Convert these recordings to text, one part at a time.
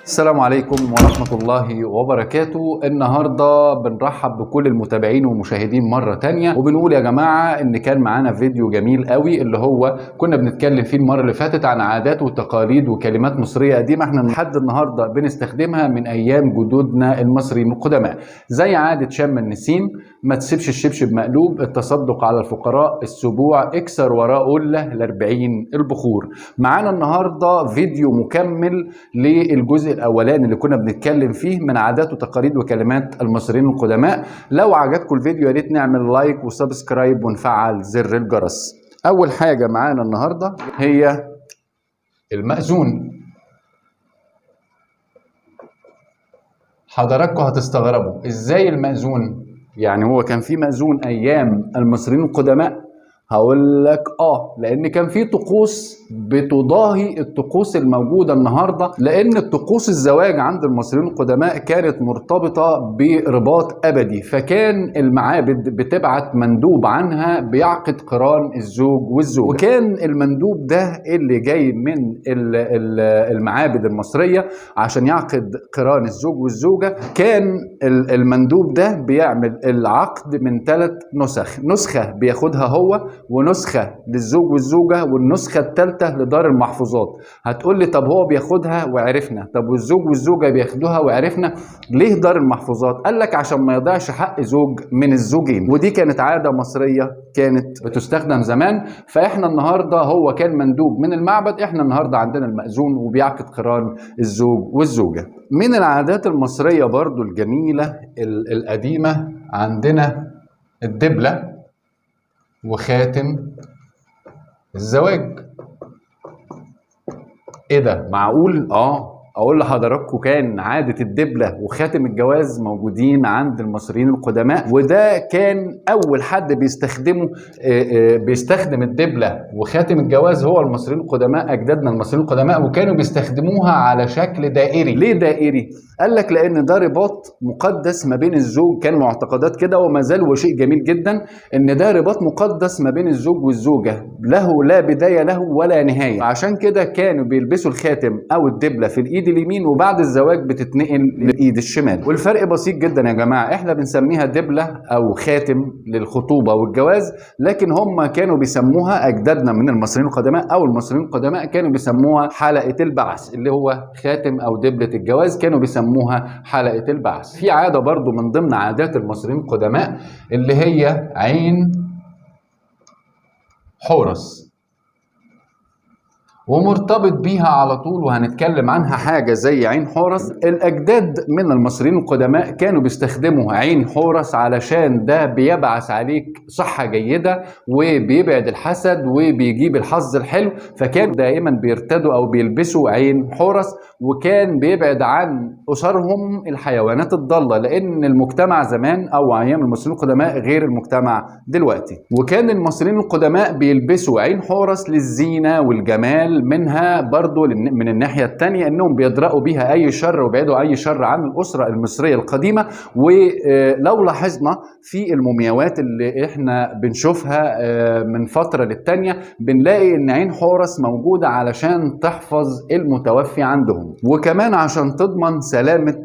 السلام عليكم ورحمة الله وبركاته. النهاردة بنرحب بكل المتابعين والمشاهدين مرة تانية، وبنقول يا جماعة ان كان معانا فيديو جميل قوي اللي هو كنا بنتكلم فيه المرة اللي فاتت عن عادات وتقاليد وكلمات مصرية قديمة احنا لحد النهاردة بنستخدمها من ايام جدودنا المصريين القدماء، زي عادة شم النسيم، ما تسيبش الشبشب مقلوب، التصدق على الفقراء، السبوع، اكسر وراه قلة ل40 البخور. معانا النهاردة فيديو مكمل للجزء الاولاني اللي كنا بنتكلم فيه من عادات وتقاليد وكلمات المصريين القدماء. لو عجبكم الفيديو يا ريت نعمل لايك وسبسكرايب ونفعل زر الجرس. اول حاجه معانا النهارده هي المأذون. حضراتكم هتستغربوا ازاي المأذون؟ يعني هو كان في مأذون ايام المصريين القدماء؟ هقول لك لان كان في طقوس بتضاهي الطقوس الموجوده النهارده، لان الطقوس الزواج عند المصريين القدماء كانت مرتبطه برباط ابدي، فكان المعابد بتبعت مندوب عنها بيعقد قران الزوج والزوجه، وكان المندوب ده اللي جاي من المعابد المصريه عشان يعقد قران الزوج والزوجه. كان المندوب ده بيعمل العقد من 3 نسخ، نسخه بياخدها هو، ونسخة للزوج والزوجة، والنسخة الثالثة لدار المحفوظات. هتقول لي طب هو بياخدها وعرفنا، طب والزوج والزوجة بياخدوها وعرفنا، ليه دار المحفوظات؟ قال لك عشان ما يضيعش حق زوج من الزوجين، ودي كانت عادة مصرية كانت بتستخدم زمان. فاحنا النهاردة هو كان مندوب من المعبد، احنا النهاردة عندنا المأذون وبيعقد قران الزوج والزوجة. من العادات المصرية برضو الجميلة القديمة عندنا الدبلة وخاتم الزواج. ايه ده معقول؟ اقول لحضراتكم كان عاده الدبله وخاتم الجواز موجودين عند المصريين القدماء، وده كان اول حد بيستخدمه. بيستخدم الدبله وخاتم الجواز هو المصريين القدماء، اجدادنا المصريين القدماء، وكانوا بيستخدموها على شكل دائري. ليه دائري؟ قال لك لان ده رباط مقدس ما بين الزوج، كان معتقدات كده وما زال هو شيء جميل جدا ان ده رباط مقدس ما بين الزوج والزوجه، له لا بدايه له ولا نهايه. عشان كده كانوا بيلبسوا الخاتم او الدبله في الايد اليمين، وبعد الزواج بتتنقل للايد الشمال. والفرق بسيط جدا يا جماعه، احنا بنسميها دبله او خاتم للخطوبه والجواز، لكن هم كانوا بيسموها اجدادنا من المصريين القدماء او المصريين القدماء كانوا بيسموها حلقه البعث، اللي هو خاتم او دبله الجواز كانوا بيسموها حلقه البعث. في عاده برضو من ضمن عادات المصريين القدماء اللي هي عين حورس، ومرتبط بيها على طول وهنتكلم عنها حاجة زي عين حورس. الأجداد من المصريين القدماء كانوا بيستخدموا عين حورس علشان ده بيبعث عليك صحة جيدة وبيبعد الحسد وبيجيب الحظ الحلو، فكانوا دائما بيرتدوا أو بيلبسوا عين حورس، وكان بيبعد عن أسرهم الحيوانات الضالة، لأن المجتمع زمان أو أيام المصريين القدماء غير المجتمع دلوقتي. وكان المصريين القدماء بيلبسوا عين حورس للزينة والجمال، منها برضو من الناحية التانية انهم بيدرأوا بيها اي شر وبيعدوا اي شر عن الاسرة المصرية القديمة. ولو لاحظنا في المومياوات اللي احنا بنشوفها من فترة للتانية بنلاقي ان عين حورس موجودة علشان تحفظ المتوفي عندهم، وكمان عشان تضمن سلامة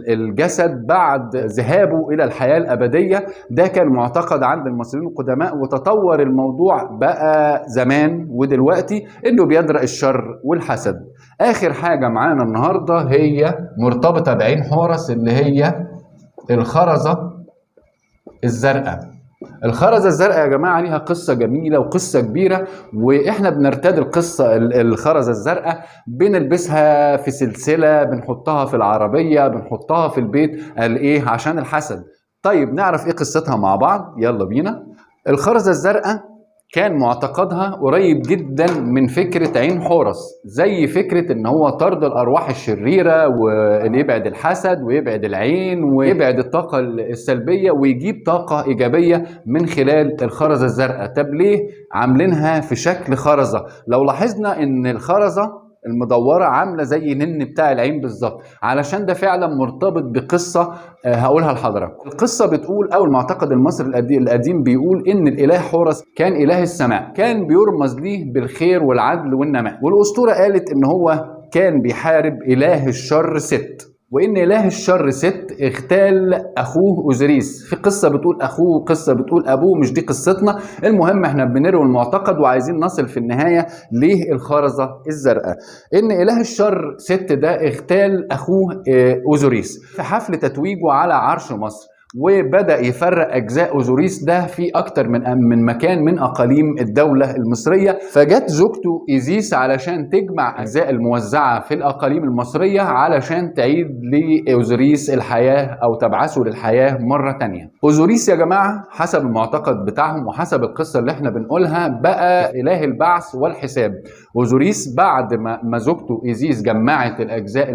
الجسد بعد ذهابه الى الحياة الابدية. ده كان معتقد عند المصريين القدماء، وتطور الموضوع بقى زمان ودلوقتي انه بيدرأ الشر والحسد. اخر حاجة معانا النهاردة هي مرتبطة بعين حورس اللي هي الخرزة الزرقاء. الخرزة الزرقاء يا جماعة ليها قصة جميلة وقصة كبيرة، واحنا بنرتدي الخرزة الزرقاء، بنلبسها في سلسلة، بنحطها في العربية، بنحطها في البيت. قال ايه؟ عشان الحسد. طيب نعرف ايه قصتها مع بعض، يلا بينا. الخرزة الزرقاء كان معتقدها قريب جدا من فكرة عين حورس، زي فكرة ان هو طرد الارواح الشريرة، واللي يبعد الحسد ويبعد العين ويبعد الطاقة السلبية ويجيب طاقة ايجابية من خلال الخرزة الزرقاء. طب ليه عاملينها في شكل خرزة؟ لو لاحظنا ان الخرزة المدورة عاملة زي نن بتاع العين بالظبط، علشان ده فعلا مرتبط بقصة هقولها لحضرتك. القصة بتقول، او المعتقد المصري القديم بيقول ان الاله حورس كان اله السماء، كان بيرمز ليه بالخير والعدل والنماء، والاسطورة قالت ان هو كان بيحارب إله الشر ست، وإن إله الشر ست اغتال أخوه أوزوريس. في قصة بتقول أخوه، قصة بتقول أبوه، مش دي قصتنا. المهم احنا بنروي المعتقد وعايزين نصل في النهاية ليه الخرزة الزرقاء. إن إله الشر ست ده اغتال أخوه أوزوريس في حفل تتويجه على عرش مصر، وبدأ يفرق أجزاء أوزوريس ده في أكتر من مكان من أقاليم الدولة المصرية. فجت زوجته إيزيس علشان تجمع أجزاء الموزعة في الأقاليم المصرية علشان تعيد لأوزوريس الحياة أو تبعثه للحياة مرة تانية. أوزوريس يا جماعة حسب المعتقد بتاعهم وحسب القصة اللي احنا بنقولها بقى إله البعث والحساب. أوزوريس بعد ما زوجته إيزيس جمعت الأجزاء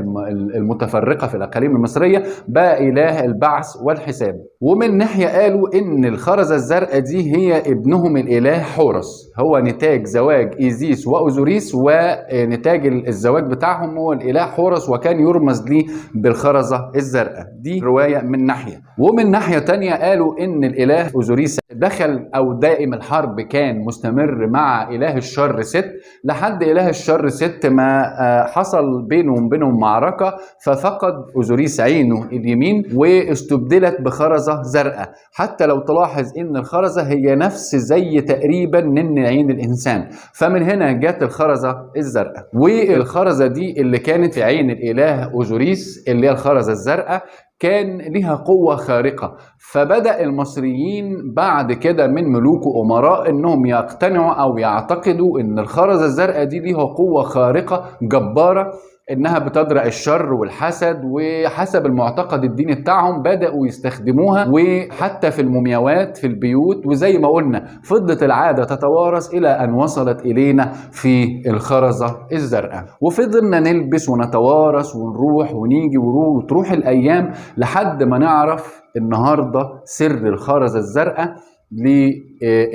المتفرقة في الأقاليم المصرية بقى إله البعث والحساب. ومن ناحية قالوا إن الخرزة الزرقاء دي هي ابنهم الإله حورس، هو نتاج زواج إيزيس وأوزوريس، ونتاج الزواج بتاعهم هو الإله حورس، وكان يرمز ليه بالخرزة الزرقاء. دي رواية من ناحية. ومن ناحية تانية قالوا إن الإله أوزوريس دخل أو دائم الحرب كان مستمر مع إله الشر ست لحد إله الشر ست ما حصل بينه وبينهم معركة، ففقد أوزوريس عينه اليمين واستبدلت بخرزة زرقاء. حتى لو تلاحظ إن الخرزة هي نفس زي تقريبا نن عين الإنسان، فمن هنا جت الخرزة الزرقاء. والخرزة دي اللي كانت في عين الإله أوزوريس اللي هي الخرزة الزرقاء كان لها قوة خارقة. فبدأ المصريين بعد كده من ملوك وأمراء إنهم يقتنعوا أو يعتقدوا إن الخرزة الزرقاء دي لها قوة خارقة جبارة، إنها بتدرأ الشر والحسد، وحسب المعتقد الديني بتاعهم بدأوا يستخدموها وحتى في المومياوات في البيوت. وزي ما قلنا فضلت العادة تتوارث إلى أن وصلت إلينا في الخرزة الزرقاء، وفضلنا نلبس ونتوارث ونروح ونيجي وتروح الأيام لحد ما نعرف النهاردة سر الخرزة الزرقاء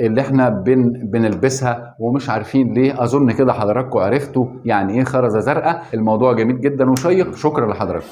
اللي احنا بنلبسها ومش عارفين ليه. اظن كده حضراتكم عرفتوا يعني ايه خرزة زرقاء. الموضوع جميل جدا وشيق. شكرا لحضراتكم.